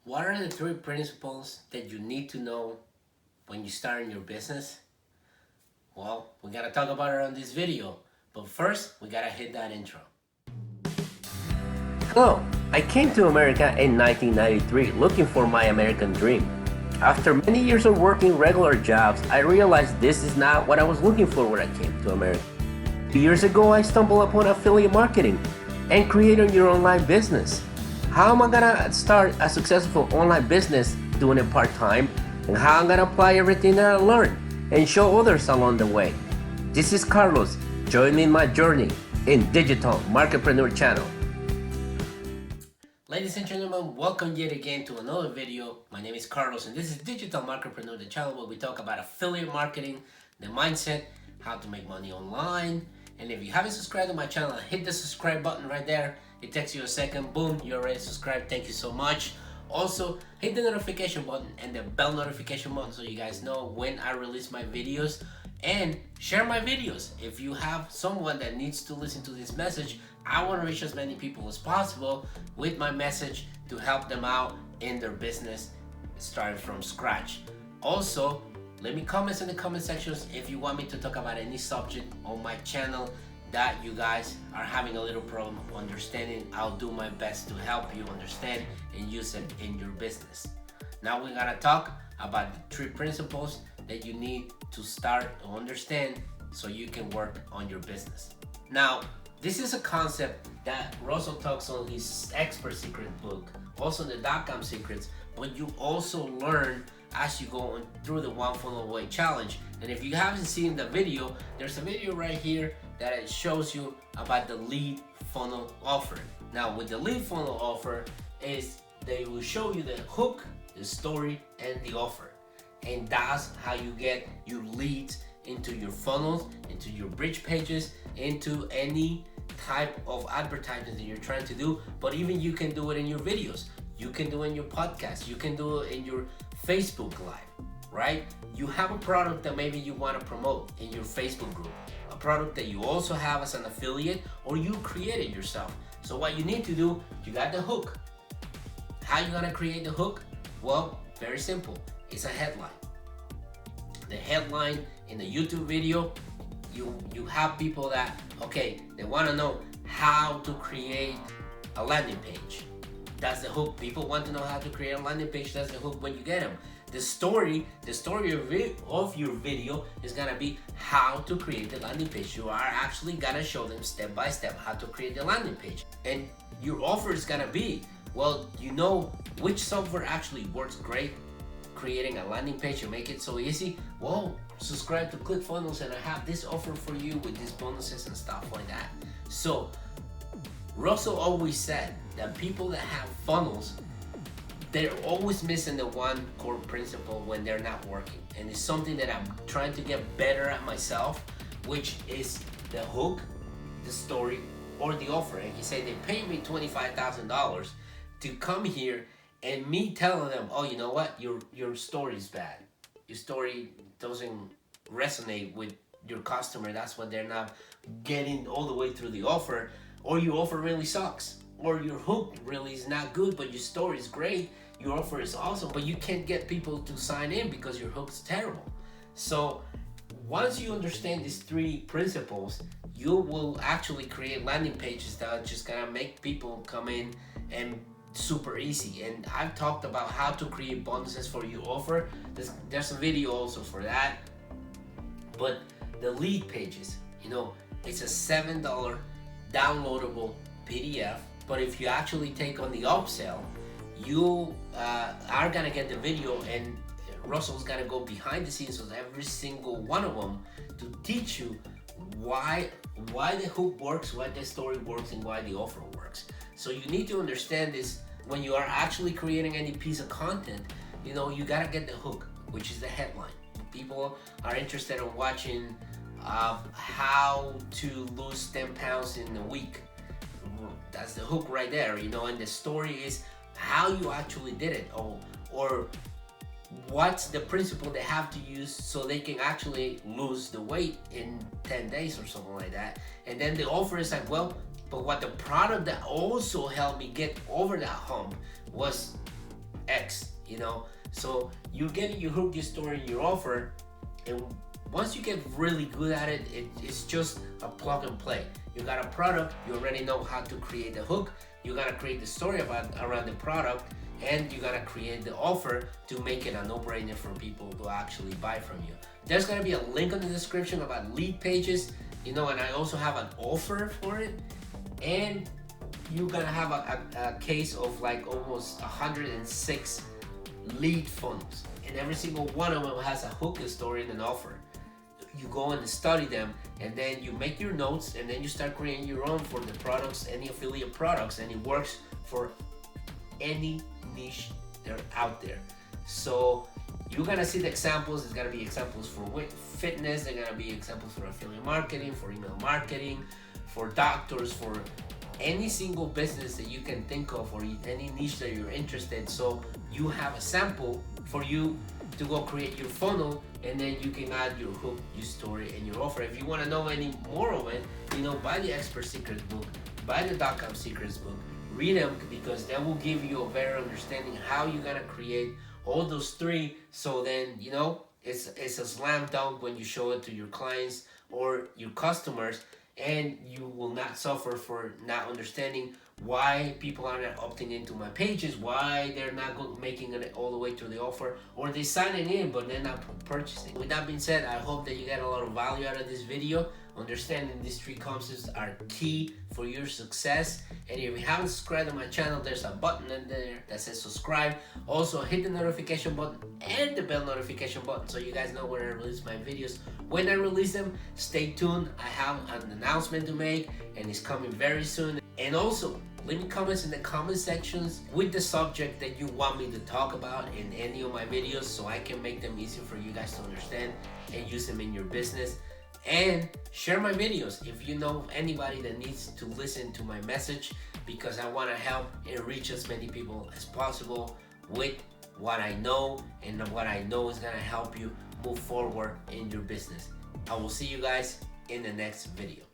What are the three principles that you need to know when you start in your business? Well, we gotta talk about it on this video, but first we gotta hit that intro. Hello, I came to America in 1993 looking for my American dream. After many years of working regular jobs, I realized this is not what I was looking for when I came to America. 2 years ago, I stumbled upon affiliate marketing and creating your online business. How am I gonna start a successful online business doing it part-time, and how I'm gonna apply everything that I learned and show others along the way? This is Carlos. Join me in my journey in Digital Marketpreneur channel. Ladies and gentlemen, welcome yet again to another video. My name is Carlos and this is Digital Marketpreneur, the channel where we talk about affiliate marketing, the mindset, how to make money online. And if you haven't subscribed to my channel, hit the subscribe button right there. It takes you a second, boom, you're already subscribed. Thank you so much. Also, hit the notification button and the bell notification button so you guys know when I release my videos. And share my videos. If you have someone that needs to listen to this message, I want to reach as many people as possible with my message to help them out in their business starting from scratch. Also, leave me comments in the comment sections if you want me to talk about any subject on my channel that you guys are having a little problem understanding. I'll do my best to help you understand and use it in your business. Now we're gonna talk about the three principles that you need to start to understand so you can work on your business. Now, this is a concept that Russell talks on his Expert Secret book, also in the .com Secrets, but you also learn as you go on through the One Funnel Away Challenge. And if you haven't seen the video, there's a video right here that it shows you about the lead funnel offer. Now with the lead funnel offer is they will show you the hook, the story, and the offer. And that's how you get your leads into your funnels, into your bridge pages, into any type of advertisement that you're trying to do. But even you can do it in your videos. You can do it in your podcast. You can do it in your Facebook Live, right? You have a product that maybe you want to promote in your Facebook group, a product that you also have as an affiliate or you created yourself. So what you need to do, you got the hook. How you gonna create the hook? Well, very simple. It's a headline. The headline in the YouTube video, you have people that, okay, they want to know how to create a landing page. That's the hook. People want to know how to create a landing page. That's the hook when you get them. The story of your video is gonna be how to create the landing page. You are actually gonna show them step by step how to create the landing page. And your offer is gonna be, well, you know which software actually works great creating a landing page to make it so easy. Well, subscribe to ClickFunnels and I have this offer for you with these bonuses and stuff like that. So Russell always said that people that have funnels, they're always missing the one core principle when they're not working. And it's something that I'm trying to get better at myself, which is the hook, the story, or the offer. And he said they paid me $25,000 to come here and me telling them, oh, you know what, your story is bad. Your story doesn't resonate with your customer. That's why they're not getting all the way through the offer. Or your offer really sucks. Or your hook really is not good, but your story is great. Your offer is awesome, but you can't get people to sign in because your hook is terrible. So once you understand these three principles, you will actually create landing pages that are just gonna make people come in and super easy. And I've talked about how to create bonuses for your offer. There's a video also for that. But the lead pages, it's a $7 downloadable PDF. But if you actually take on the upsell, you are gonna get the video, and Russell's gonna go behind the scenes with every single one of them to teach you why the hook works, why the story works, and why the offer works. So you need to understand this when you are actually creating any piece of content. You gotta get the hook, which is the headline. People are interested in watching how to lose 10 pounds in a week. That's the hook right there, and the story is how you actually did it, or what's the principle they have to use so they can actually lose the weight in 10 days or something like that. And then the offer is like, well, but what the product that also helped me get over that hump was X, you know. So you get your hook, your story, your offer, and once you get really good at it, it's just a plug and play. You got a product, you already know how to create the hook, you gotta create the story around the product, and you gotta create the offer to make it a no-brainer for people to actually buy from you. There's gonna be a link in the description about lead pages, you know, and I also have an offer for it. And you're gonna have a case of like almost 106 lead funnels, and every single one of them has a hook, a story, and an offer. You go and study them, and then you make your notes, and then you start creating your own for the products, any affiliate products, and it works for any niche that are out there. So you're gonna see the examples. There's gonna be examples for fitness, there's gonna be examples for affiliate marketing, for email marketing, for doctors, for any single business that you can think of, or any niche that you're interested. So you have a sample for you to go create your funnel, and then you can add your hook, your story, and your offer. If you want to know any more of it, you know, buy the Expert Secrets book, buy the .com Secrets book, read them, because that will give you a better understanding how you're gonna create all those three. So then, you know, it's a slam dunk when you show it to your clients or your customers, and you will not suffer for not understanding why people are not opting into my pages, why they're not making it all the way to the offer, or they signing in but they're not purchasing. With that being said, I hope that you get a lot of value out of this video. Understanding these three concepts are key for your success. And if you haven't subscribed to my channel, there's a button in there that says subscribe. Also hit the notification button and the bell notification button so you guys know when I release my videos. When I release them, stay tuned. I have an announcement to make, and it's coming very soon. And also, leave me comments in the comment sections with the subject that you want me to talk about in any of my videos, so I can make them easier for you guys to understand and use them in your business. And share my videos if you know anybody that needs to listen to my message, because I want to help and reach as many people as possible with what I know, and what I know is going to help you move forward in your business. I will see you guys in the next video.